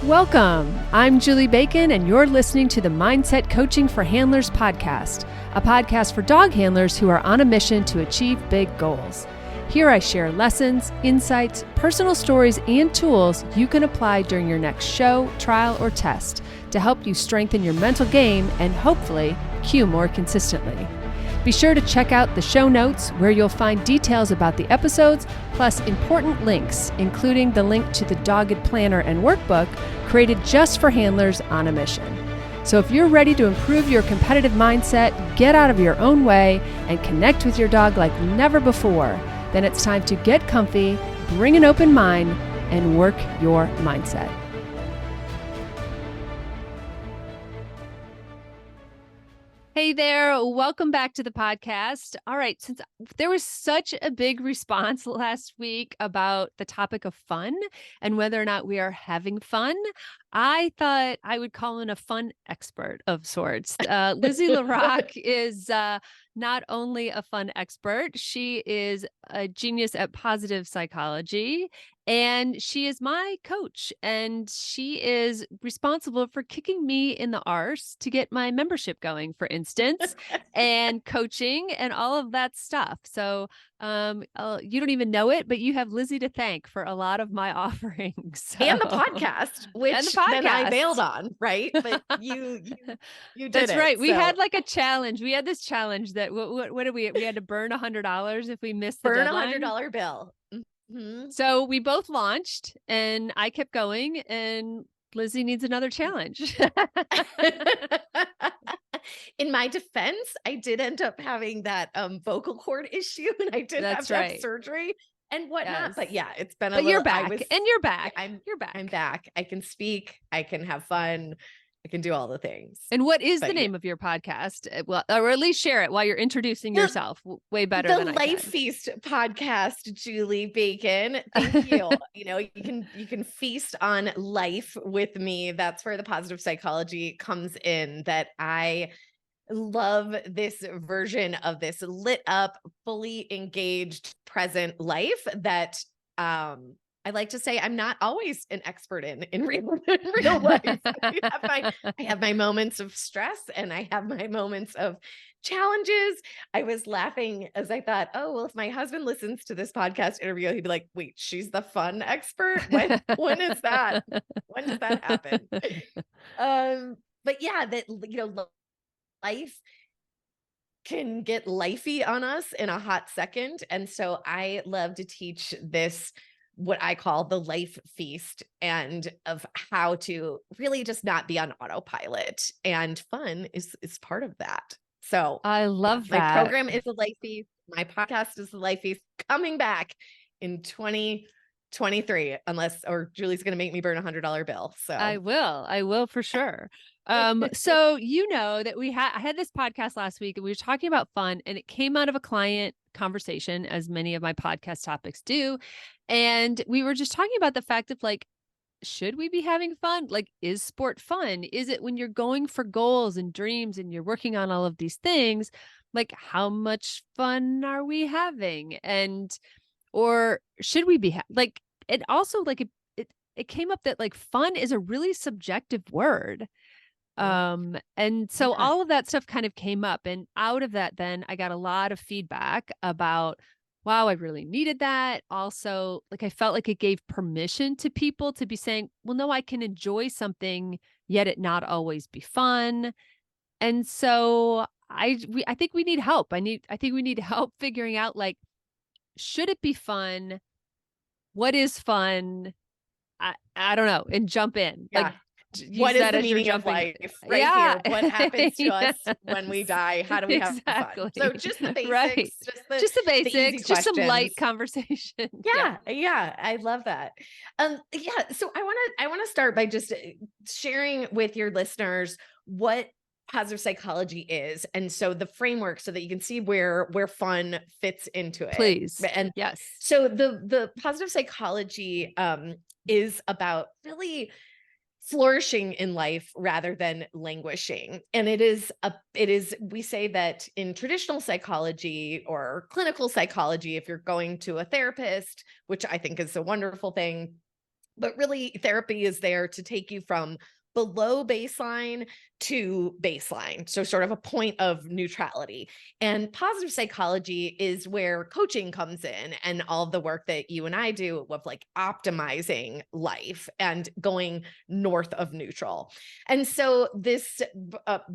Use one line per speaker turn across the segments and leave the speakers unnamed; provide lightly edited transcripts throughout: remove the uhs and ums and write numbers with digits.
Welcome. I'm Julie Bacon, and you're listening to the Mindset Coaching for Handlers podcast, a podcast for dog handlers who are on a mission to achieve big goals. Here I share lessons, insights, personal stories, and tools you can apply during your next show, trial, or test to help you strengthen your mental game and hopefully cue more consistently. Be sure to check out the show notes where you'll find details about the episodes, plus important links, including the link to the Dogged Planner and Workbook created just for handlers on a mission. So if you're ready to improve your competitive mindset, get out of your own way, and connect with your dog like never before, then it's time to get comfy, bring an open mind, and work your mindset. Hey there, welcome back to the podcast. All right, since there was such a big response last week about the topic of fun and whether or not we are having fun, I thought I would call in a fun expert of sorts. Lizzie Larock is not only a fun expert, she is a genius at positive psychology, and she is my coach, and she is responsible for kicking me in the arse to get my membership going, for instance, and coaching and all of that stuff. So you don't even know it, but you have Lizzie to thank for a lot of my offerings. So.
And the podcast, which then I bailed on, right? But you did
That's
it.
right. We had like a challenge. We had this challenge that what did we had to burn $100 if we missed the deadline.
$100 bill. Mm-hmm.
So we both launched, and I kept going, and Lizzie needs another challenge.
In my defense, I did end up having that vocal cord issue, and I did have to have surgery and whatnot. Yes. But yeah, it's been a little.
You're back, and you're back.
You're back. I'm back. I can speak. I can have fun. I can do all the things.
And what is the name of your podcast? Well, or at least share it while you're introducing yourself. Way better than I can.
The Life Feast podcast, Julie Bacon. Thank you. You can feast on life with me. That's where the positive psychology comes in. That I love this version of this lit up, fully engaged, present life that I like to say I'm not always an expert in real life. I have my moments of stress, and I have my moments of challenges. I was laughing as I thought, oh, well, if my husband listens to this podcast interview, he'd be like, wait, she's the fun expert? When is that? When does that happen? But yeah, that, life can get lifey on us in a hot second. And so I love to teach this, what I call the life feast, and of how to really just not be on autopilot, and fun is part of that. So
I love that.
My program is the life feast. My podcast is the life feast, coming back in 2023, or Julie's going to make me burn $100 bill. So
I will for sure. So that I had this podcast last week, and we were talking about fun, and it came out of a client conversation, as many of my podcast topics do. And we were just talking about the fact of should we be having fun? Is sport fun? Is it when you're going for goals and dreams and you're working on all of these things? How much fun are we having? Or should we be it also it came up that fun is a really subjective word. And so all of that stuff kind of came up, and out of that, then I got a lot of feedback about, wow, I really needed that. Also, I felt like it gave permission to people to be saying, well, no, I can enjoy something, yet it not always be fun. And so I think we need help. I think we need help figuring out, should it be fun? What is fun? I don't know, and jump in.
Yeah. What is the meaning of life here? What happens to us when we die? How do we have fun? So just the basics,
right. Just the basics, just some light conversation.
Yeah. I love that. So I want to start by just sharing with your listeners what positive psychology is, and so the framework, so that you can see where fun fits into it.
Please.
And
yes.
So the positive psychology is about really flourishing in life rather than languishing. And we say that in traditional psychology or clinical psychology, if you're going to a therapist, which I think is a wonderful thing, But really, therapy is there to take you from below baseline to baseline. So, sort of a point of neutrality. And positive psychology is where coaching comes in, and all the work that you and I do of like optimizing life and going north of neutral. And so, this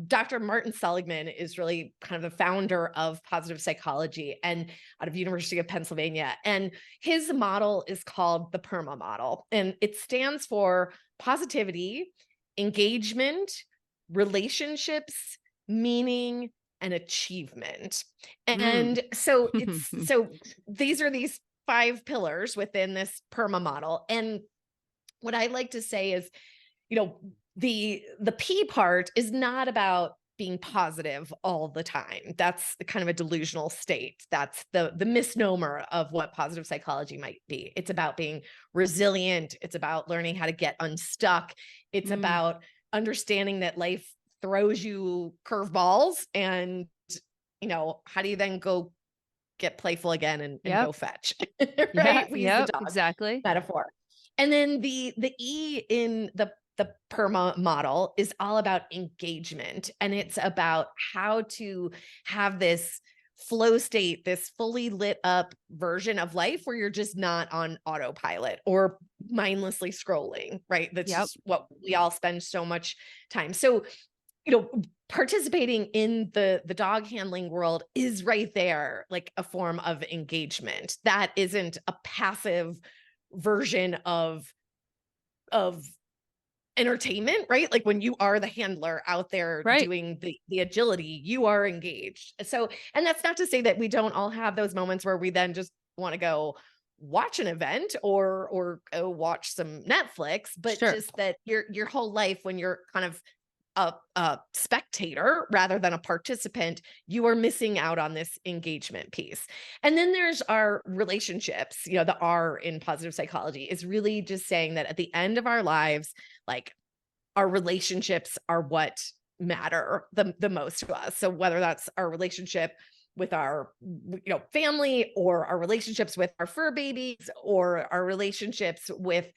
Dr. Martin Seligman is really kind of the founder of positive psychology and out of University of Pennsylvania. And his model is called the PERMA model, and it stands for positivity, engagement, relationships, meaning, and achievement.
Mm.
And so these are these 5 pillars within this PERMA model. And what I like to say is, you know, the P part is not about being positive all the time. That's kind of a delusional state. That's the misnomer of what positive psychology might be. It's about being resilient. It's about learning how to get unstuck. It's
Mm.
about understanding that life throws you curveballs, and how do you then go get playful again and
Yep.
go fetch?
Yeah.
Right? We use the
Yep.
dog
Exactly.
metaphor. And then the E in the PERMA model is all about engagement, and it's about how to have this flow state, this fully lit up version of life where you're just not on autopilot or mindlessly scrolling, right? That's
Yep.
just what we all spend so much time. So, participating in the dog handling world is right there, like a form of engagement. That isn't a passive version of entertainment, right? Like when you are the handler out there
Right.
doing the agility, you are engaged. So, and that's not to say that we don't all have those moments where we then just want to go watch an event or go watch some Netflix, but
Sure.
just that your whole life, when you're kind of a spectator rather than a participant, you are missing out on this engagement piece. And then there's our relationships. The R in positive psychology is really just saying that at the end of our lives, like, our relationships are what matter the most to us. So whether that's our relationship with our family, or our relationships with our fur babies, or our relationships with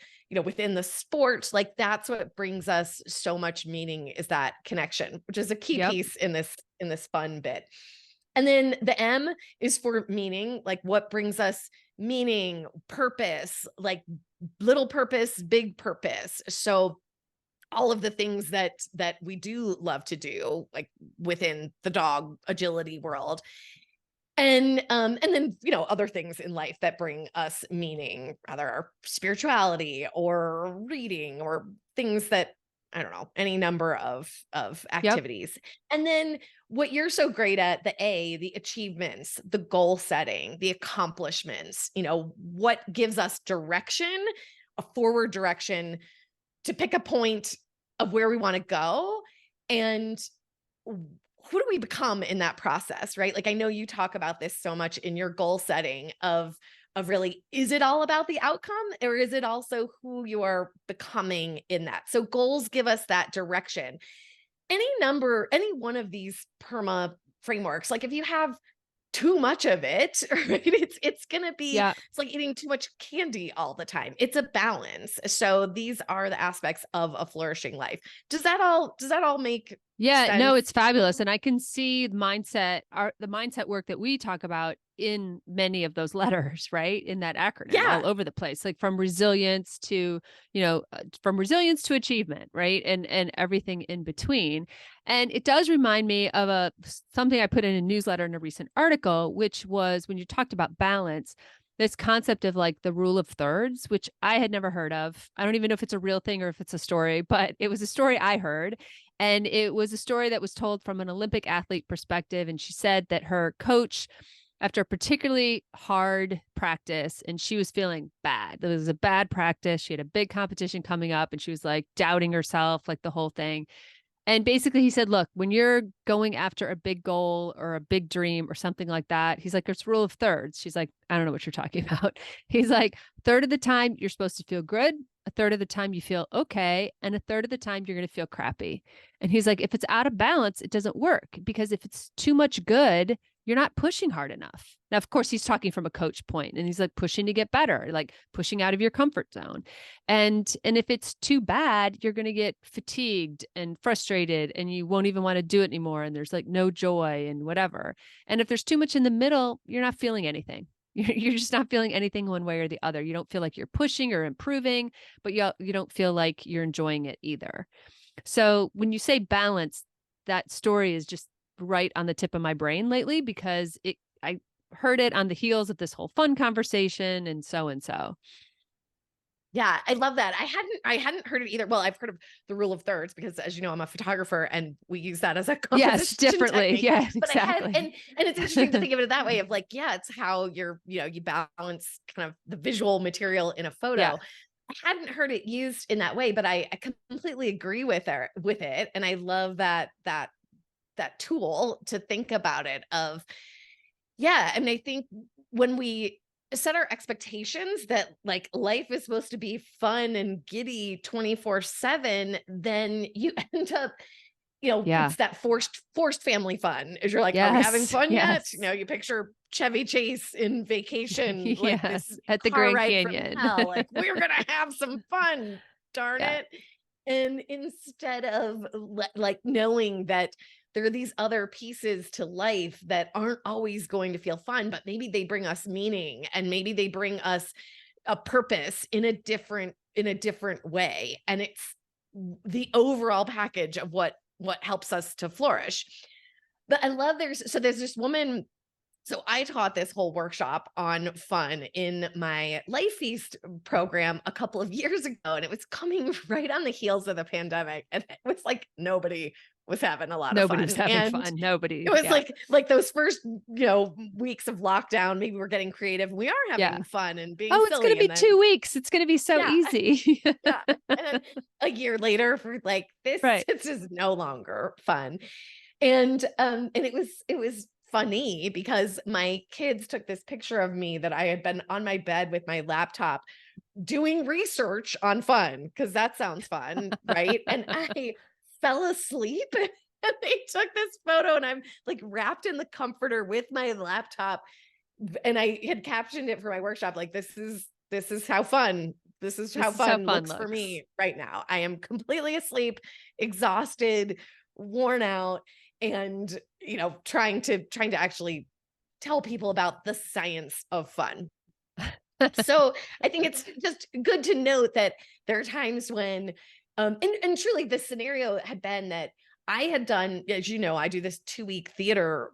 within the sport, like that's what brings us so much meaning, is that connection, which is a key
Yep.
piece in this fun bit. And then the M is for meaning, like what brings us meaning, purpose, like little purpose, big purpose. So all of the things that we do love to do, like within the dog agility world. And then, other things in life that bring us meaning, rather our spirituality or reading or things that, I don't know, any number of
Yep.
activities. And then what you're so great at, the A, the achievements, the goal setting, the accomplishments, what gives us direction, a forward direction to pick a point of where we want to go, and who do we become in that process, right? Like, I know you talk about this so much in your goal setting of really, is it all about the outcome, or is it also who you are becoming in that? So goals give us that direction. Any one of these PERMA frameworks, like if you have too much of it, right? It's gonna be,
Yeah.
it's like eating too much candy all the time. It's a balance. So these are the aspects of a flourishing life. Does that all make
Yeah, no,
sense?
it's fabulous. And I can see the mindset work that we talk about in many of those letters, right? In that acronym all
Yeah.
over the place, like from resilience to, from resilience to achievement, right? And everything in between. And it does remind me of something I put in a newsletter in a recent article, which was when you talked about balance, this concept of like the rule of thirds, which I had never heard of. I don't even know if it's a real thing or if it's a story, but it was a story I heard. And it was a story that was told from an Olympic athlete perspective. And she said that her coach, after a particularly hard practice, and she was feeling bad. It was a bad practice. She had a big competition coming up, and she was like doubting herself, like the whole thing. And basically, he said, look, when you're going after a big goal or a big dream or something like that, he's like, it's rule of thirds. She's like, I don't know what you're talking about. He's like, third of the time, you're supposed to feel good. A third of the time, you feel okay. And a third of the time, you're going to feel crappy. And he's like, if it's out of balance, it doesn't work, because if it's too much good, you're not pushing hard enough. Now, of course, he's talking from a coach point, and he's like pushing to get better, like pushing out of your comfort zone. And if it's too bad, you're going to get fatigued and frustrated, and you won't even want to do it anymore. And there's like no joy and whatever. And if there's too much in the middle, you're not feeling anything. You're just not feeling anything one way or the other. You don't feel like you're pushing or improving, but you don't feel like you're enjoying it either. So when you say balance, that story is just right on the tip of my brain lately, because I heard it on the heels of this whole fun conversation and so and so.
Yeah, I love that. I hadn't heard it either. Well, I've heard of the rule of thirds because, as you know, I'm a photographer and we use that as a
Yes,
composition
differently.
technique.
Yeah,
But I had,
exactly.
and it's interesting to think of it that way of like, yeah, it's how you balance kind of the visual material in a photo.
Yeah.
I hadn't heard it used in that way, but I completely agree with it. And I love that tool to think about it of, yeah. And I think when we set our expectations that like life is supposed to be fun and giddy 24/7, then you end up,
Yeah.
it's that forced family fun. Is you're like, are we having
Yes.
fun yet?
Yes.
You picture Chevy Chase in Vacation, like
Yes.
this
At the
car
Grand
ride from
Canyon.
hell. Like, we're gonna have some fun, darn
Yeah.
it. And instead of like knowing that there are these other pieces to life that aren't always going to feel fun, but maybe they bring us meaning and maybe they bring us a purpose in a different way. And it's the overall package of what helps us to flourish. But I love there's this woman. So I taught this whole workshop on fun in my Life Feast program a couple of years ago, and it was coming right on the heels of the pandemic. And it was like nobody was having a lot of
Nobody
fun.
was having
And
fun.
it
Nobody.
was
Yeah.
like those first, weeks of lockdown, maybe we're getting creative. We are
Yeah.
having fun and being
Oh, it's going to
silly.
be
And then
2 weeks. It's going to be so
yeah,
easy.
yeah. And then a year later, for like this,
Right.
this is no longer fun. And it was funny because my kids took this picture of me that I had been on my bed with my laptop doing research on fun, because that sounds fun, right? And I fell asleep and they took this photo and I'm like wrapped in the comforter with my laptop. And I had captioned it for my workshop, like, this is how fun. This is how
This is how
fun
fun
looks for
looks.
me right now. I am completely asleep, exhausted, worn out, and trying to actually tell people about the science of fun. So I think it's just good to note that there are times when and truly the scenario had been that I had done, as you know, I do this 2-week theater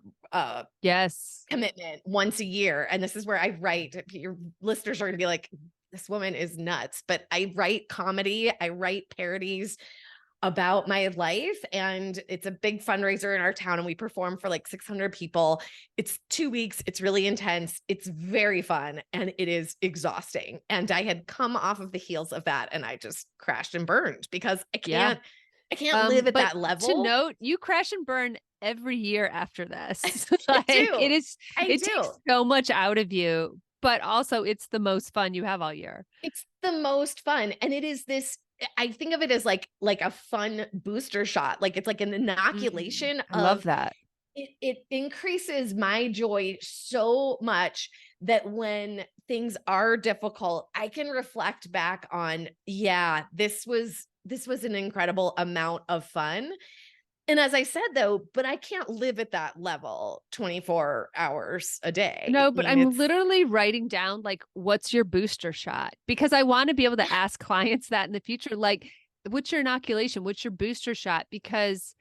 Yes.
commitment once a year. And this is where I write. Your listeners are going to be like, this woman is nuts. But I write comedy, I write parodies about my life. And it's a big fundraiser in our town. And we perform for like 600 people. It's 2 weeks. It's really intense. It's very fun. And it is exhausting. And I had come off of the heels of that. And I just crashed and burned because
Yeah.
I can't live at
But
that
to
level.
note, you crash and burn every year after this.
I
Like
do. I
it takes
do.
so much out of you, but also it's the most fun you have all year.
It's the most fun. And it is this, I think of it as like a fun booster shot. Like it's like an inoculation
I love
of
that.
it increases my joy so much that when things are difficult, I can reflect back on, yeah, this was an incredible amount of fun. And as I said, though, but I can't live at that level 24 hours a day.
No,
I
but
mean,
I'm
it's
literally writing down like, what's your booster shot? Because I want to be able to ask clients that in the future. Like, what's your inoculation? What's your booster shot? Because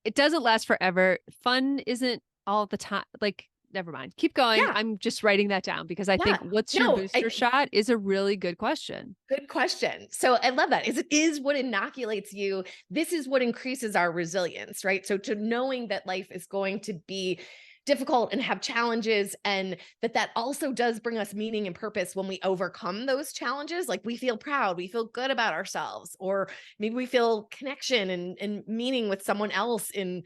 it doesn't last forever. Fun isn't all the time. Like, never mind. Keep going.
yeah,
I'm just writing that down because I
yeah.
think what's your
No,
booster shot is a really good question.
good question. So I love that. It is what inoculates you. This is what increases our resilience, right? So to knowing that life is going to be difficult and have challenges, and that also does bring us meaning and purpose when we overcome those challenges. Like we feel proud, we feel good about ourselves, or maybe we feel connection and meaning with someone else in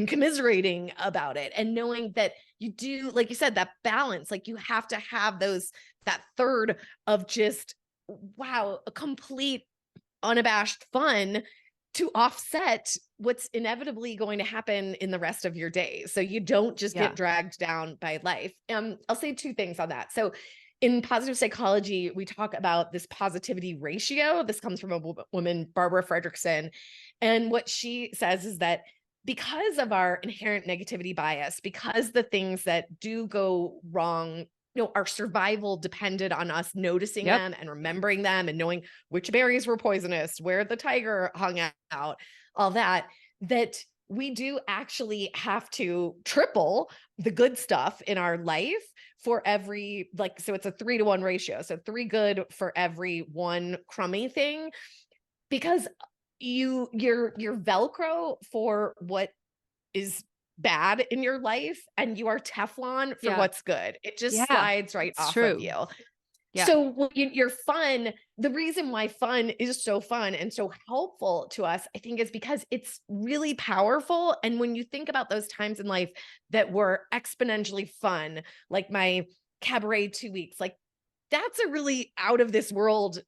commiserating about it, and knowing that you do, like you said, that balance, like you have to have that third of just, wow, a complete unabashed fun to offset what's inevitably going to happen in the rest of your day. So you don't just get dragged down by life. I'll say two things on that. So in positive psychology, we talk about this positivity ratio. This comes from a woman, Barbara Fredrickson. And what she says is that because of our inherent negativity bias, because the things that do go wrong, our survival depended on us noticing them and remembering them and knowing which berries were poisonous, where the tiger hung out, all that we do actually have to triple the good stuff in our life for every, so it's a 3-to-1 ratio. So 3 good for every 1 crummy thing, because you're Velcro for what is bad in your life, and you are Teflon for what's good. It just slides right off of you. Yeah. So you're fun. The reason why fun is so fun and so helpful to us, I think, is because it's really powerful. And when you think about those times in life that were exponentially fun, like my cabaret 2 weeks, like that's a really out of this world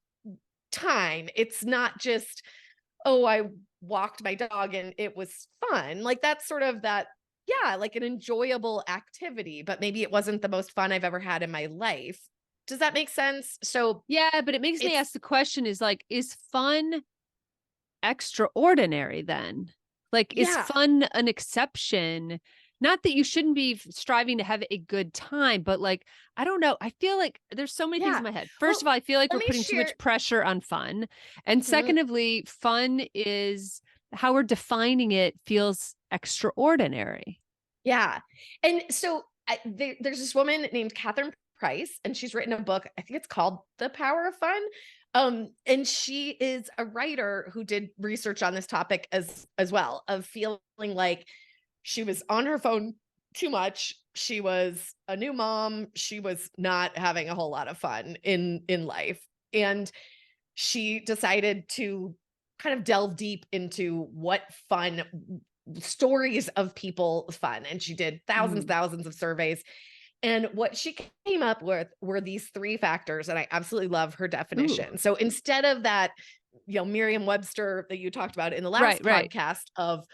time. It's not just, oh, I walked my dog and it was fun. Like that's sort of that, like an enjoyable activity, but maybe it wasn't the most fun I've ever had in my life. Does that make sense? So
yeah, but it makes me ask the question is fun extraordinary then? Is fun an exception? Not that you shouldn't be striving to have a good time, but I don't know. I feel like there's so many things in my head. First of all, I feel like we're putting too much pressure on fun. And secondly, fun is how we're defining it feels extraordinary.
Yeah. And so there's this woman named Catherine Price, and she's written a book. I think it's called The Power of Fun. And she is a writer who did research on this topic as well, of feeling like she was on her phone too much. She was a new mom. She was not having a whole lot of fun in life. And she decided to kind of delve deep into what fun stories of people fun. And she did thousands of surveys. And what she came up with were these 3 factors. And I absolutely love her definition. So instead of that, Merriam-Webster that you talked about in the last podcast of,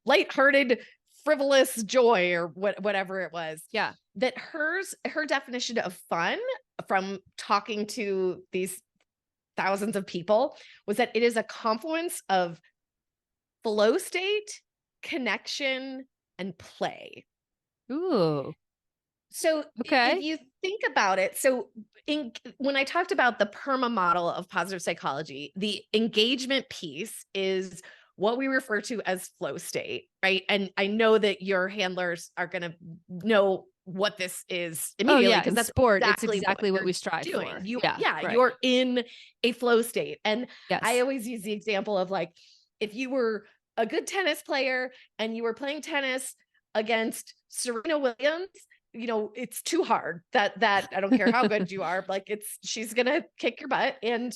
lighthearted, frivolous joy or whatever it was. Yeah. That her definition of fun from talking to these thousands of people was that it is a confluence of flow state, connection, and play.
Ooh.
So if you think about it, when I talked about the PERMA model of positive psychology, the engagement piece is what we refer to as flow state, right? And I know that your handlers are going to know what this is immediately, because that's
sport. It's exactly what we strive for.
You're in a flow state. And I always use the example of if you were a good tennis player and you were playing tennis against Serena Williams, it's too hard that I don't care how good you are, she's going to kick your butt and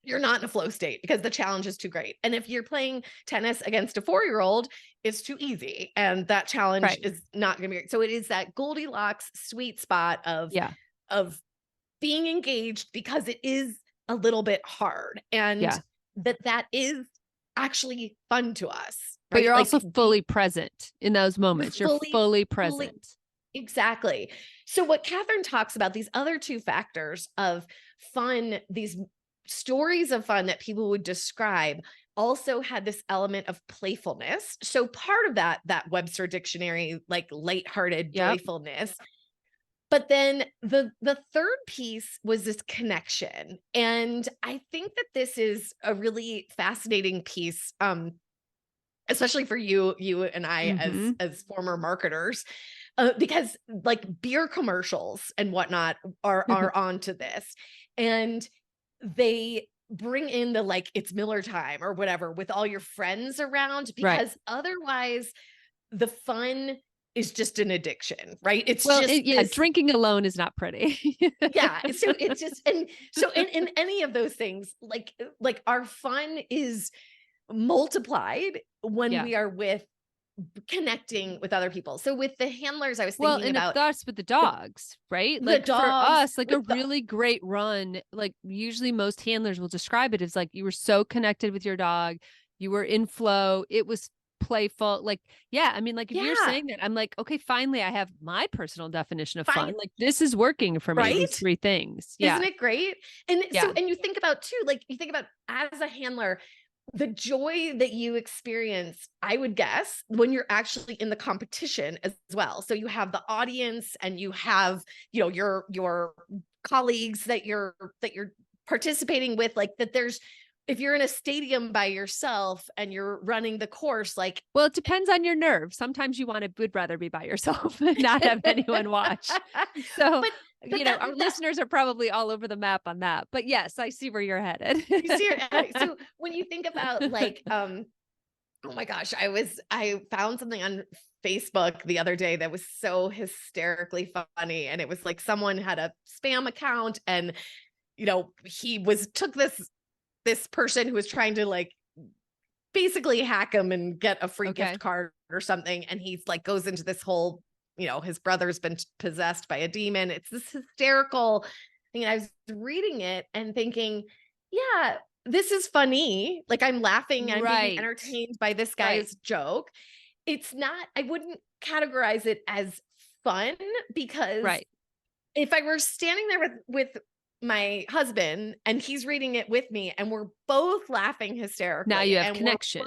you're not in a flow state because the challenge is too great. And if you're playing tennis against a 4-year-old, it's too easy. And that challenge is not going to be great. So it is that Goldilocks sweet spot of being engaged because it is a little bit hard, and that is actually fun to us.
Right? But you're also fully present in those moments. You're fully present.
Exactly. So what Catherine talks about, these other 2 factors of fun, these stories of fun that people would describe, also had this element of playfulness. So part of that Webster dictionary, lighthearted joyfulness. But then the third piece was this connection. And I think that this is a really fascinating piece, especially for you and I as former marketers, because beer commercials and whatnot are onto this. And they bring in the it's Miller time or whatever with all your friends around, because otherwise the fun is just an addiction, right? It's
drinking alone is not pretty.
So it's just, and so in any of those things, our fun is multiplied when we are connecting with other people. So with the handlers, I was thinking about
that's with the dogs, right?
The dogs,
for us, a really great run, usually most handlers will describe it as you were so connected with your dog. You were in flow. It was playful. Like, yeah, I mean, like if you're
Yeah.
saying that, I'm like, okay, finally I have my personal definition of fun.
Fine.
Like this is working for me, these
Right?
three things. Yeah.
Isn't it great? And so,
Yeah.
and you think about too, like you think about as a handler, the joy that you experience, I would guess, when you're actually in the competition as well. So you have the audience and you have, your colleagues that you're participating with, like that there's if you're in a stadium by yourself and you're running the course, like
Well, it depends on your nerves. Sometimes you would rather be by yourself and not have anyone watch. So,
but
our
that
listeners are probably all over the map on that. But yes, I see where you're headed.
you see, so when you think about like, oh my gosh, I found something on Facebook the other day that was so hysterically funny. And it was like someone had a spam account and, he took this person who was trying to like basically hack him and get a free
Okay.
gift card or something. And he's like goes into this whole, his brother's been possessed by a demon. It's this hysterical thing. And I was reading it and thinking, yeah, this is funny. Like I'm laughing and I'm being
Right.
entertained by this guy's joke. It's not, I wouldn't categorize it as fun because
Right.
if I were standing there with my husband and he's reading it with me and we're both laughing hysterically.
Now you have
and
connection.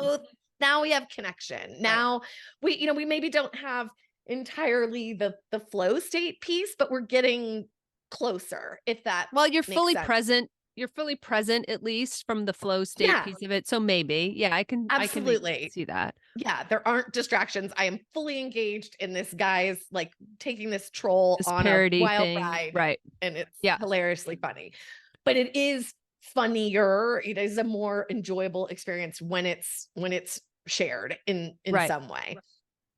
now we have connection. Now we maybe don't have entirely the flow state piece, but we're getting closer, if that
Well, you're
makes
fully
sense.
present. You're fully present, at least from the flow state
Yeah,
piece of it. So maybe, yeah, I can
absolutely.
see that.
Yeah, there aren't distractions. I am fully engaged in this guy's like taking this troll
This
on a
parody
wild
thing.
ride.
Right.
And it's
Yeah.
hilariously funny. But it is funnier. It is a more enjoyable experience when it's shared in
Right.
some way.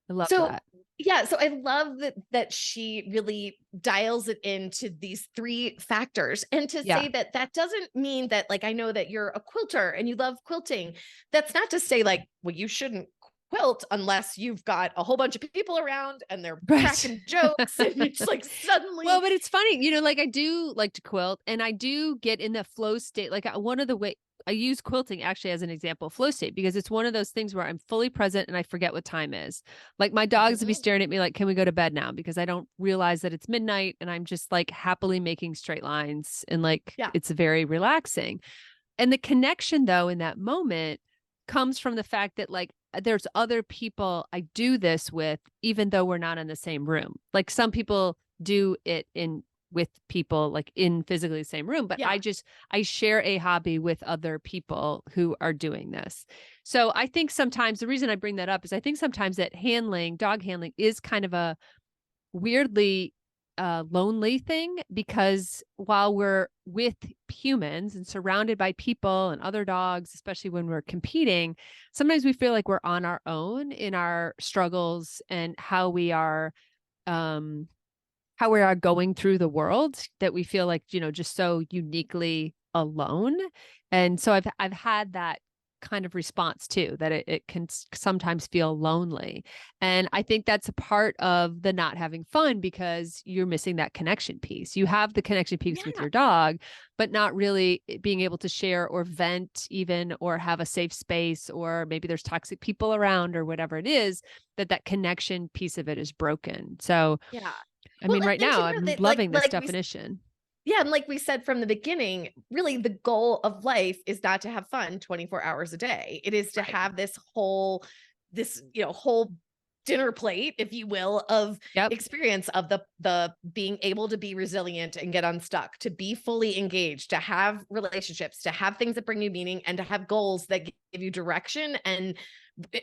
I love
So
that.
yeah, so I love that she really dials it into these three factors. And to
Yeah.
say that doesn't mean that, like, I know that you're a quilter and you love quilting. That's not to say like, well, you shouldn't quilt unless you've got a whole bunch of people around and they're
Right.
cracking jokes and it's like suddenly.
Well, but it's funny, like I do like to quilt and I do get in the flow state. Like one of the way I use quilting actually as an example, flow state, because it's one of those things where I'm fully present and I forget what time is. Like my dogs would be staring at me like, can we go to bed now? Because I don't realize that it's midnight and I'm just like happily making straight lines and like, it's very relaxing. And the connection though, in that moment comes from the fact that like, there's other people I do this with, even though we're not in the same room. Like some people do it with people like in physically the same room, but I share a hobby with other people who are doing this. So I think sometimes the reason I bring that up is I think sometimes that dog handling is kind of a weirdly lonely thing, because while we're with humans and surrounded by people and other dogs, especially when we're competing, sometimes we feel like we're on our own in our struggles and how we are going through the world, that we feel like, just so uniquely alone. And so I've had that kind of response too, that it can sometimes feel lonely. And I think that's a part of the not having fun, because you're missing that connection piece. You have the connection piece with your dog, but not really being able to share or vent even, or have a safe space, or maybe there's toxic people around or whatever it is, that connection piece of it is broken. So I mean, right now I'm loving this definition.
And like we said from the beginning, really the goal of life is not to have fun 24 hours a day. It is to have this whole dinner plate, if you will, of experience of the being able to be resilient and get unstuck, to be fully engaged, to have relationships, to have things that bring you meaning, and to have goals that give you direction and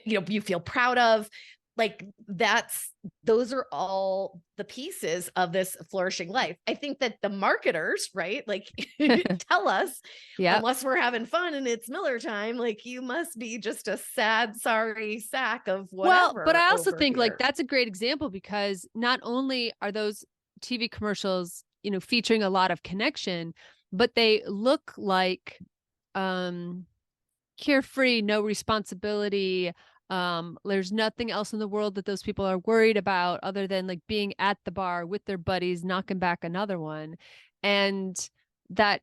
you feel proud of. Like those are all the pieces of this flourishing life. I think that the marketers, right? Like tell us, unless we're having fun and it's Miller time, like you must be just a sad, sorry sack of whatever.
Well, but I also think like that's a great example, because not only are those TV commercials, featuring a lot of connection, but they look like carefree, no responsibility. There's nothing else in the world that those people are worried about other than like being at the bar with their buddies, knocking back another one. And that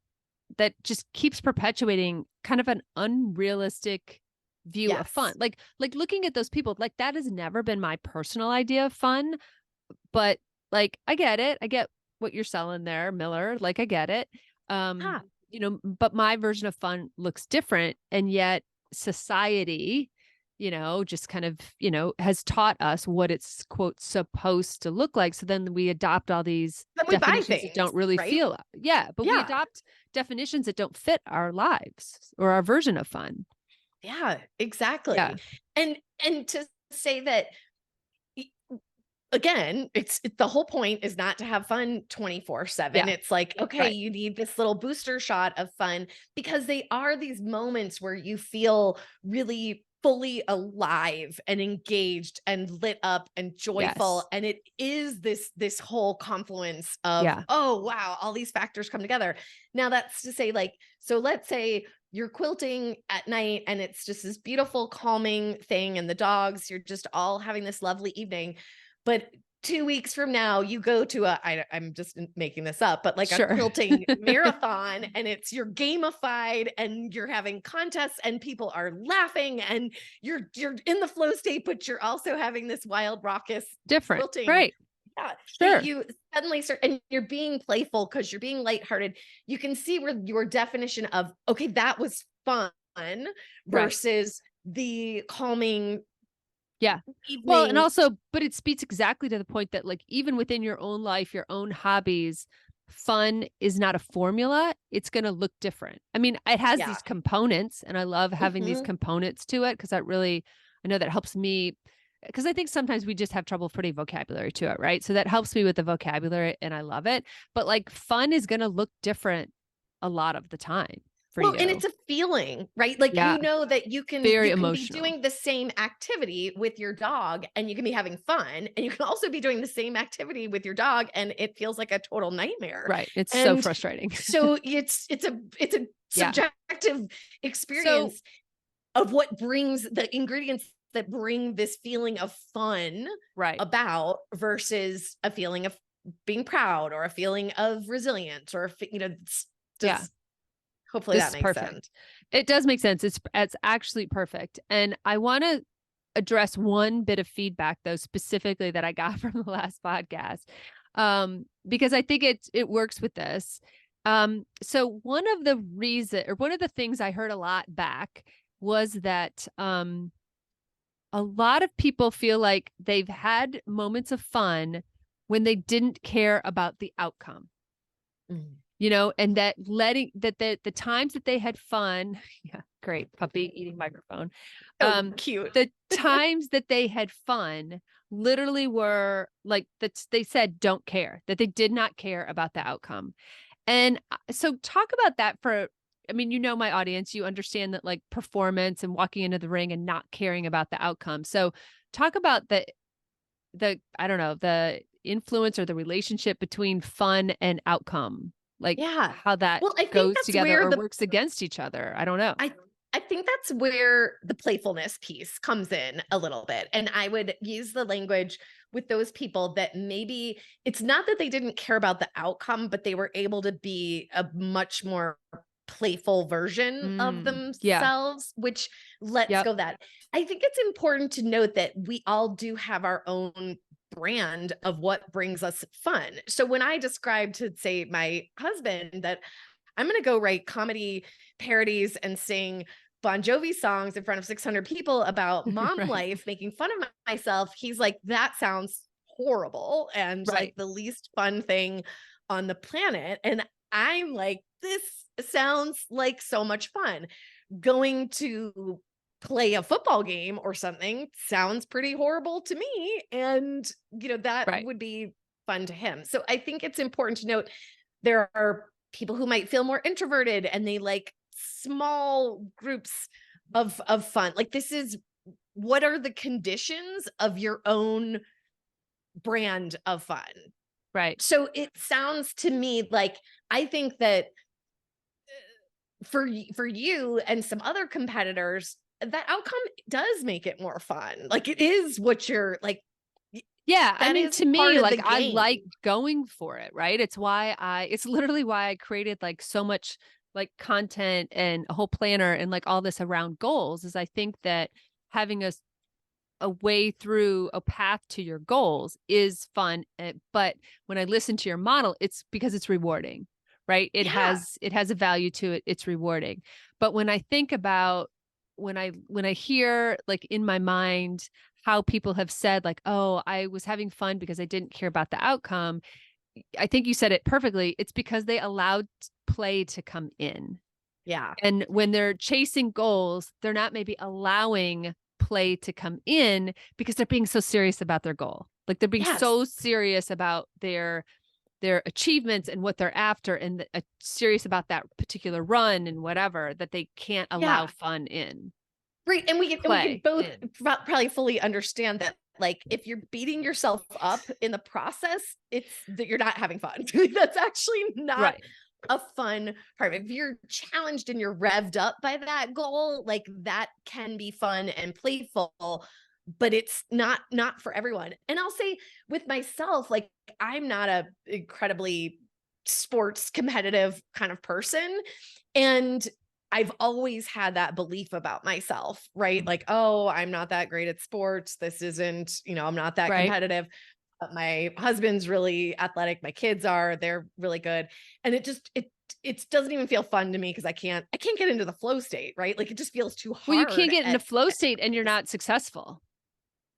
just keeps perpetuating kind of an unrealistic view of fun.
Yes.
Like looking at those people, like that has never been my personal idea of fun, but like I get it. I get what you're selling there, Miller. Like I get it. Um,
Ah,
but my version of fun looks different. And yet society, just kind of, has taught us what it's quote supposed to look like. So then we adopt all these
then we buy
definitions that
things,
don't really
right?
feel, yeah, but we
Yeah.
adopt definitions that don't fit our lives or our version of fun.
Yeah,
Yeah.
exactly. And to say that y- again, the whole point is not to have fun 24/7.
Yeah.
It's like, okay,
Right.
you need this little booster shot of fun because they are these moments where you feel really fully alive and engaged and lit up and joyful,
Yes.
and it is this whole confluence of,
Yeah.
oh wow, all these factors come together. Now that's to say, like, so let's say you're quilting at night and it's just this beautiful calming thing, and the dogs, you're just all having this lovely evening. But 2 weeks from now, you go to I'm just making this up, but like a
Sure.
quilting marathon, and you're gamified and you're having contests and people are laughing and you're in the flow state, but you're also having this wild, raucous
Different.
quilting.
Right.
Yeah, that
Sure.
you suddenly start, and you're being playful because you're being lighthearted. You can see where your definition of, okay, that was fun
Right.
versus the calming
Yeah. Well, and
evening.
also, but it speaks exactly to the point that, like, even within your own life, your own hobbies, fun is not a formula. It's going to look different. I mean, it has
Yeah.
these components, and I love having these
Mhm.
components to it because I know that helps me. Because I think sometimes we just have trouble putting vocabulary to it, right? So that helps me with the vocabulary, and I love it. But like, fun is going to look different a lot of the time for
Well, and
you.
it's a feeling, right? Like,
Yeah.
that you can
Very
be
emotional.
doing the same activity with your dog and you can be having fun, and you can also be doing the same activity with your dog and it feels like a total nightmare.
Right. It's so
And
frustrating.
so it's a
Yeah.
subjective
So,
experience of what brings the ingredients that bring this feeling of fun
right.
about versus a feeling of being proud or a feeling of resilience or
Yeah.
does hopefully
This
that
is
makes
perfect.
sense.
It does make sense. It's actually perfect. And I want to address one bit of feedback though, specifically that I got from the last podcast. Because I think it works with this. So one of the things I heard a lot back was that a lot of people feel like they've had moments of fun when they didn't care about the outcome.
Mm.
And that letting that the times that they had fun, yeah, great puppy eating microphone.
So cute.
The times that they had fun literally were like that they said don't care, that they did not care about the outcome. And so talk about that I mean, my audience, you understand that like performance and walking into the ring and not caring about the outcome. So talk about the I don't know, the influence or the relationship between fun and outcome, like
Yeah.
how that
Well, I think
goes
that's
together
where
or works against each other. I don't know.
I think that's where the playfulness piece comes in a little bit. And I would use the language with those people that maybe it's not that they didn't care about the outcome, but they were able to be a much more playful version of
Yeah.
themselves, which lets
Yep.
go that. I think it's important to note that we all do have our own brand of what brings us fun. So when I describe to, say, my husband that I'm going to go write comedy parodies and sing Bon Jovi songs in front of 600 people about mom
Right.
life, making fun of myself. He's like, that sounds horrible and
Right.
like the least fun thing on the planet. And I'm like, this sounds like so much fun. Going to play a football game or something sounds pretty horrible to me. And, that
Right.
would be fun to him. So I think it's important to note there are people who might feel more introverted and they like small groups of fun. Like, this is what are the conditions of your own brand of fun.
Right.
So it sounds to me like, I think that for you and some other competitors, that outcome does make it more fun. Like, it is what you're like,
Yeah. I
that
mean,
is
to
part
me,
of the
like I
game.
like going for it, right? It's literally why I created like so much like content and a whole planner and like all this around goals is I think that having a way through a path to your goals is fun. But when I listen to your model, it's because it's rewarding, right?
Yeah.
It has a value to it. It's rewarding. But when I think about when I hear like in my mind how people have said like, oh, I was having fun because I didn't care about the outcome. I think you said it perfectly. It's because they allowed play to come in.
Yeah.
And when they're chasing goals, they're not maybe allowing play to come in because they're being so serious about their goal. Like they're being
Yes.
so serious about their achievements and what they're after and serious about that particular run and whatever that they can't allow
Yeah.
fun in.
Right. And we can
Play
both
in.
probably fully understand that, like, if you're beating yourself up in the process, it's that you're not having fun. That's actually not
Right.
a fun part. If you're challenged and you're revved up by that goal, like that can be fun and playful, but it's not for everyone. And I'll say with myself, like I'm not a incredibly sports competitive kind of person. And I've always had that belief about myself, right? Like, oh, I'm not that great at sports. This isn't, I'm not that
Right.
competitive. But my husband's really athletic. My kids are, they're really good. And it doesn't even feel fun to me because I can't get into the flow state, right? Like it just feels too
Well, you can't
hard
get in a flow
at
state and you're
times.
not successful.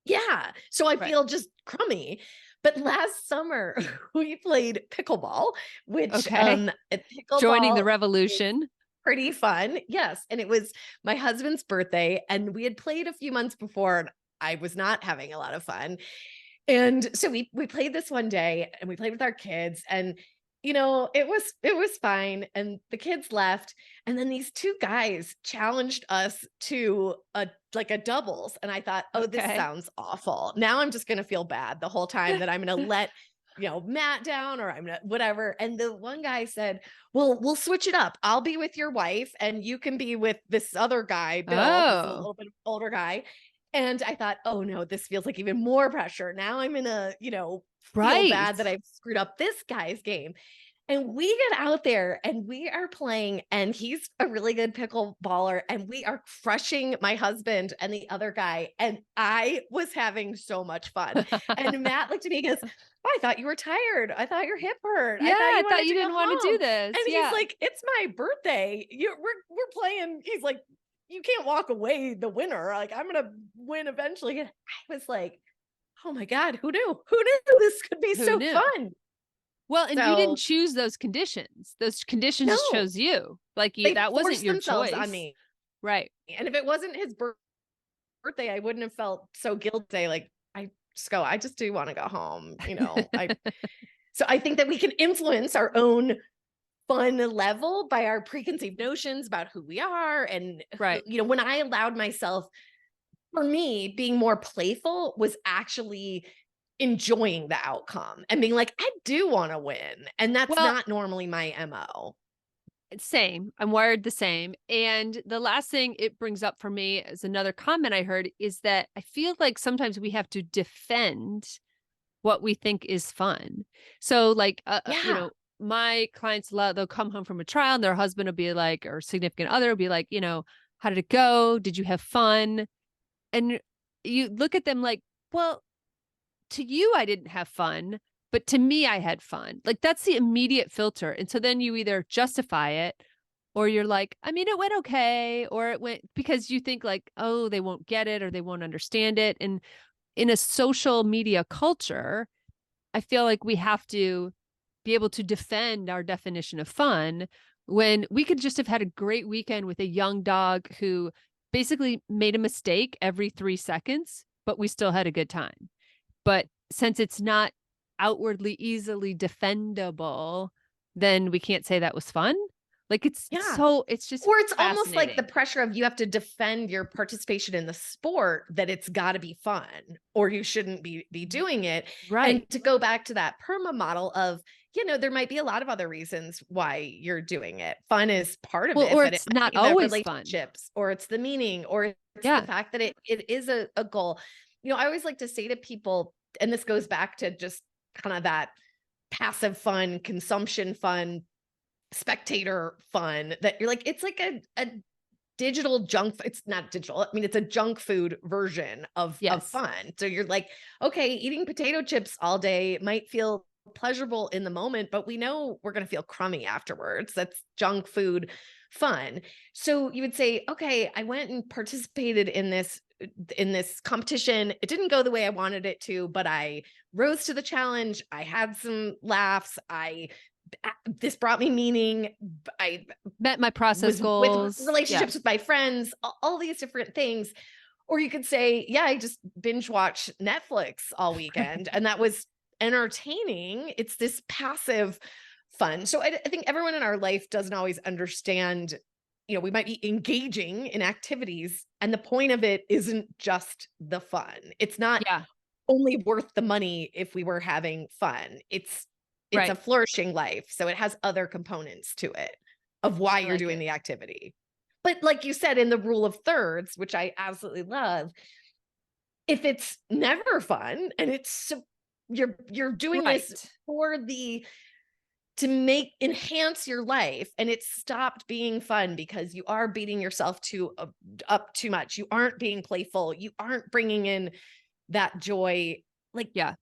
Yeah. So I
Right.
feel just crummy. But last summer we played pickleball, which
Okay. Joining the
pickleball is
revolution.
pretty fun. Yes. And it was my husband's birthday, and we had played a few months before, and I was not having a lot of fun. And so we played this one day, and we played with our kids, and it was fine, and the kids left, and then these two guys challenged us to a doubles, and I thought, "Oh, this
Okay.
sounds awful." Now I'm just going to feel bad the whole time that I'm going to let Matt down, or I'm gonna whatever. And the one guy said, "Well, we'll switch it up. I'll be with your wife and you can be with this other guy, Bill, who's a
Oh,
little bit older guy." And I thought, oh no, this feels like even more pressure. Now I'm gonna, feel
right.
bad that I've screwed up this guy's game. And we get out there and we are playing, and he's a really good pickleballer, and we are crushing my husband and the other guy. And I was having so much fun. And Matt looked at me and goes, "Oh, I thought you were tired. I thought your hip hurt.
Yeah,
I thought
I
you
thought
wanted
you
to go
didn't want to do
home."
this.
And he's
Yeah.
like, "It's my birthday. We're playing." He's like, "You can't walk away the winner. Like, I'm gonna win eventually." And I was like, "Oh my God, who knew? Who knew this could be
Who
so
knew?
fun?"
Well, and you didn't
So
choose those conditions. Those conditions just
no,
chose you. Like
they
that wasn't
forced
your
themselves on
choice.
me.
Right.
And if it wasn't his birthday, I wouldn't have felt so guilty. Like, I just do want to go home. So I think that we can influence our own fun level by our preconceived notions about who we are. And,
Right.
when I allowed myself, for me, being more playful was actually enjoying the outcome and being like, I do want to win. And that's
Well,
not normally my MO.
same. I'm wired the same. And the last thing it brings up for me is another comment I heard is that I feel like sometimes we have to defend what we think is fun. So like
Yeah.
my clients love they'll come home from a trial and their husband will be like or significant other will be like, how did it go? Did you have fun? And you look at them like, well, to you I didn't have fun, but to me I had fun. Like that's the immediate filter. And so then you either justify it or you're like, I mean, it went okay, or it went because you think like, oh, they won't get it or they won't understand it. And in a social media culture, I feel like we have to be able to defend our definition of fun when we could just have had a great weekend with a young dog who basically made a mistake every 3 seconds, but we still had a good time. But since it's not outwardly easily defendable, then we can't say that was fun. Like
Yeah.
it's just
Or it's almost like the
fascinating.
pressure of you have to defend your participation in the sport, that it's got to be fun or you shouldn't be doing it.
Right.
And to go back to that PERMA model of, there might be a lot of other reasons why you're doing it. Fun is part of
Well,
it,
or
but it
it's
might
not
be the
always fun.
relationships, or it's the meaning, or it's the
Yeah.
fact that it is a goal. I always like to say to people, and this goes back to just kind of that passive fun, consumption fun spectator fun that you're like, it's like a digital junk. It's not digital. I mean, it's a junk food version of
Yes.
fun. So you're like, okay, eating potato chips all day might feel pleasurable in the moment, but we know we're going to feel crummy afterwards. That's junk food fun. So you would say, okay, I went and participated in this competition. It didn't go the way I wanted it to, but I rose to the challenge. I had some laughs. This brought me meaning. I
Met my process
was with
goals. Yeah.
relationships with my friends, all these different things. Or you could say, yeah, I just binge watch Netflix all weekend and that was entertaining. It's this passive fun. So I think everyone in our life doesn't always understand, we might be engaging in activities and the point of it isn't just the fun. It's not
Yeah.
only worth the money if we were having fun. It's a
Right.
flourishing life. So it has other components to it of why
I
you're
like
doing
it.
the activity. But like you said, in the rule of thirds, which I absolutely love, if it's never fun and you're doing this
Right.
for to enhance your life and it's stopped being fun because you are beating yourself up too much. You aren't being playful. You aren't bringing in that joy. Like,
Yeah.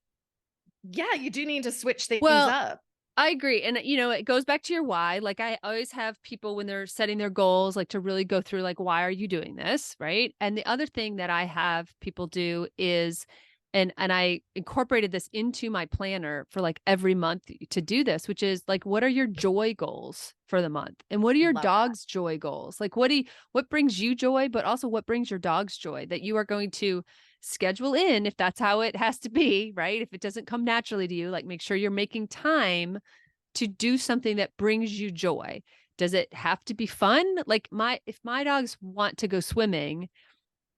yeah, you do need to switch things
Well,
up.
I agree. And it goes back to your why. Like I always have people when they're setting their goals, like to really go through like, why are you doing this? Right. And the other thing that I have people do is, and I incorporated this into my planner for like every month to do this, which is like, what are your joy goals for the month? And what are your
Love that.
dog's joy goals? Like what brings you joy, but also what brings your dog's joy that you are going to schedule in if that's how it has to be, right? If it doesn't come naturally to you, like make sure you're making time to do something that brings you joy. Does it have to be fun? Like if my dogs want to go swimming,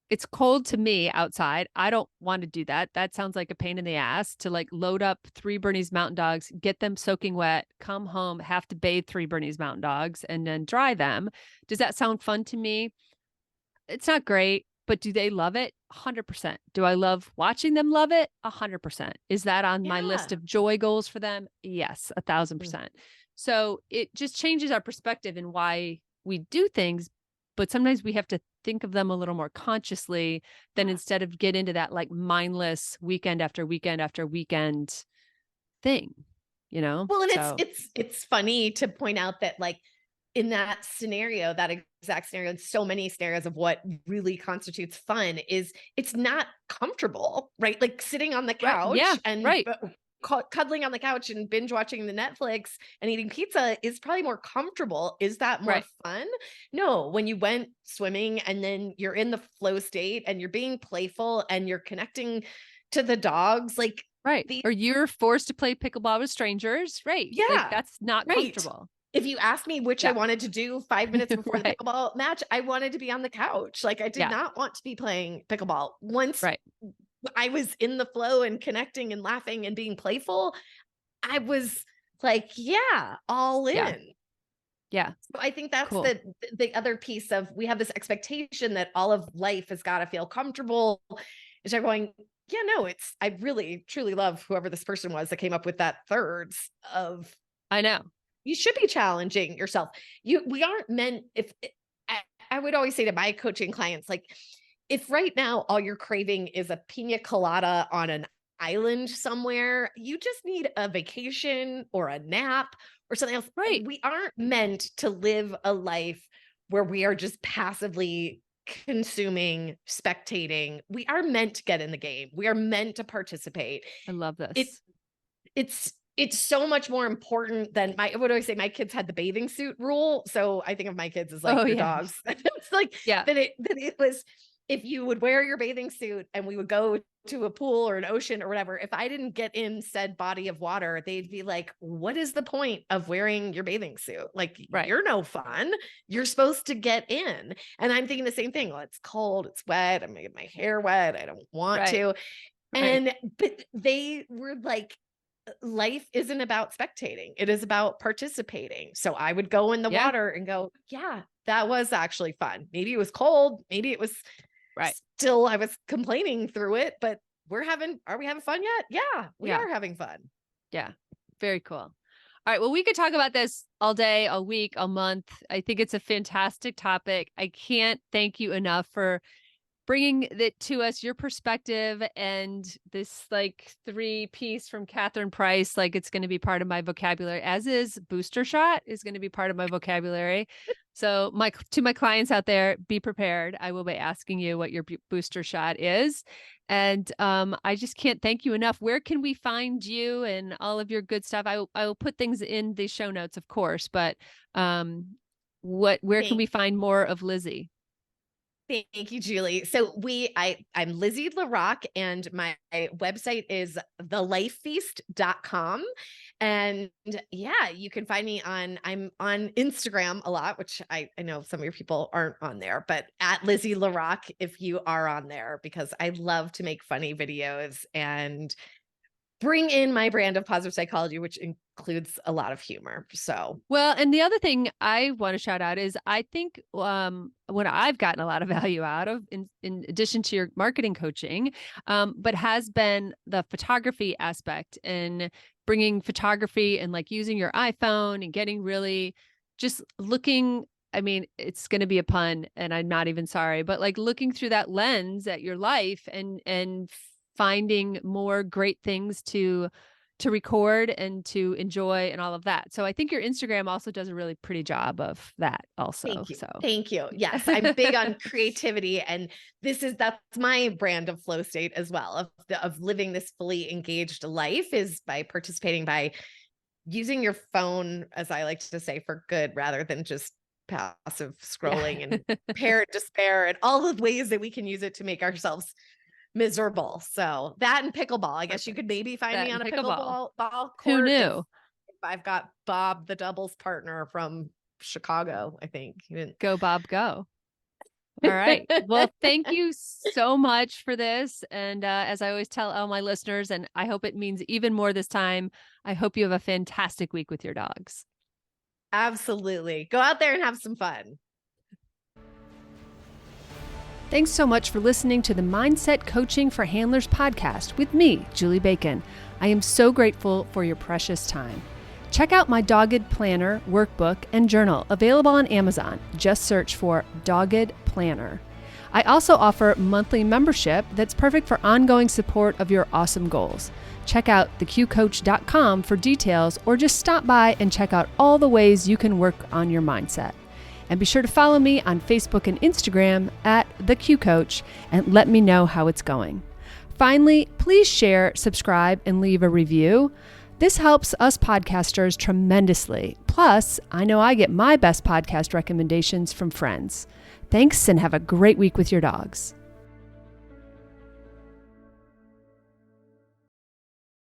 it's cold to me outside. I don't want to do that. That sounds like a pain in the ass to like load up 3 Bernese Mountain Dogs, get them soaking wet, come home, have to bathe 3 Bernese Mountain Dogs and then dry them. Does that sound fun to me? It's not great, but do they love it? 100%. Do I love watching them love it? 100%. Is that on my list
Yeah.
of joy goals for them? Yes, a thousand
Mm.
percent. So it just changes our perspective and why we do things, but sometimes we have to think of them a little more consciously than
Yeah.
instead of get into that like mindless weekend after weekend after weekend thing, you know?
Well, and
So
it's funny to point out that like in that scenario, that exact scenario, and so many scenarios of what really constitutes fun is it's not comfortable, right? Like sitting on the
right. Yeah.
couch and
Right.
cuddling on the couch and binge watching the Netflix and eating pizza is probably more comfortable. Is that more
Right.
fun? No, when you went swimming and then you're in the flow state and you're being playful and you're connecting to the dogs, like
Right.
the
Or you're forced to play pickleball with strangers. Right. Like
yeah,
that's not
right.
comfortable.
If you asked me which I
Yeah.
wanted to do 5 minutes before the
Right.
pickleball match, I wanted to be on the couch. Like, I did
Yeah.
not want to be playing pickleball. Once
Right.
I was in the flow and connecting and laughing and being playful, I was like, yeah, all
Yeah.
in.
Yeah.
So I think that's
Cool.
the other piece of we have this expectation that all of life has got to feel comfortable. Is they're going, yeah, no, I really truly love whoever this person was that came up with that thirds of
I know.
you should be challenging yourself. We aren't meant if I would always say to my coaching clients, like, if right now all you're craving is a pina colada on an island somewhere, you just need a vacation or a nap or something else.
Right.
We aren't meant to live a life where we are just passively consuming, spectating. We are meant to get in the game. We are meant to participate.
I love
It
this.
it's so much more important than I would always say my kids had the bathing suit rule. So I think of my kids as like
Oh
your
yeah.
dogs. It's like
Yeah.
that it was if you would wear your bathing suit and we would go to a pool or an ocean or whatever, if I didn't get in said body of water, they'd be like, what is the point of wearing your bathing suit? Like,
Right.
you're no fun. You're supposed to get in. And I'm thinking the same thing. Well, it's cold, it's wet, I'm gonna get my hair wet. I don't want
Right.
to.
Right.
But they were like, life isn't about spectating. It is about participating. So I would go in the
Yeah.
water and go, yeah, that was actually fun. Maybe it was cold. Maybe it was
Right.
still, I was complaining through it, but are we having fun yet? Yeah, we
Yeah.
are having fun.
Yeah. Very cool. All right. Well, we could talk about this all day, all week, all month. I think it's a fantastic topic. I can't thank you enough for bringing it to us, your perspective, and this like 3-piece from Catherine Price. Like it's going to be part of my vocabulary, as is booster shot is going to be part of my vocabulary. So to my clients out there, be prepared. I will be asking you what your booster shot is. And I just can't thank you enough. Where can we find you and all of your good stuff? I will put things in the show notes, of course, but where can we find more of Lizzie?
Thank you, Julie. So I'm Lizzie Larock, and my website is thelifefeast.com. And yeah, you can find me I'm on Instagram a lot, which I know some of your people aren't on there, but at Lizzie Larock, if you are on there, because I love to make funny videos and bring in my brand of positive psychology, which includes a lot of humor. So,
well, and the other thing I want to shout out is I think what I've gotten a lot of value out of, in addition to your marketing coaching, but has been the photography aspect and bringing photography and like using your iPhone and getting really just looking. I mean, it's going to be a pun, and I'm not even sorry, but like looking through that lens at your life and finding more great things to record and to enjoy and all of that. So I think your Instagram also does a really pretty job of that also.
Thank you.
So
Thank you. Yes, I'm big on creativity, and that's my brand of flow state as well, of living this fully engaged life, is by participating, by using your phone, as I like to say, for good rather than just passive scrolling and despair and all the ways that we can use it to make ourselves miserable. So that and pickleball. I guess you could maybe find me on a pickleball court.
Who knew?
If I've got Bob, the doubles partner from Chicago, I think.
Go, Bob, go. All right. Well, thank you so much for this. And as I always tell all my listeners, and I hope it means even more this time, I hope you have a fantastic week with your dogs.
Absolutely. Go out there and have some fun.
Thanks so much for listening to the Mindset Coaching for Handlers podcast with me, Julie Bacon. I am so grateful for your precious time. Check out my Dogged Planner workbook and journal available on Amazon. Just search for Dogged Planner. I also offer monthly membership that's perfect for ongoing support of your awesome goals. Check out theqcoach.com for details, or just stop by and check out all the ways you can work on your mindset. And be sure to follow me on Facebook and Instagram at theqcoach and let me know how it's going. Finally, please share, subscribe, and leave a review. This helps us podcasters tremendously. Plus, I know I get my best podcast recommendations from friends. Thanks, and have a great week with your dogs.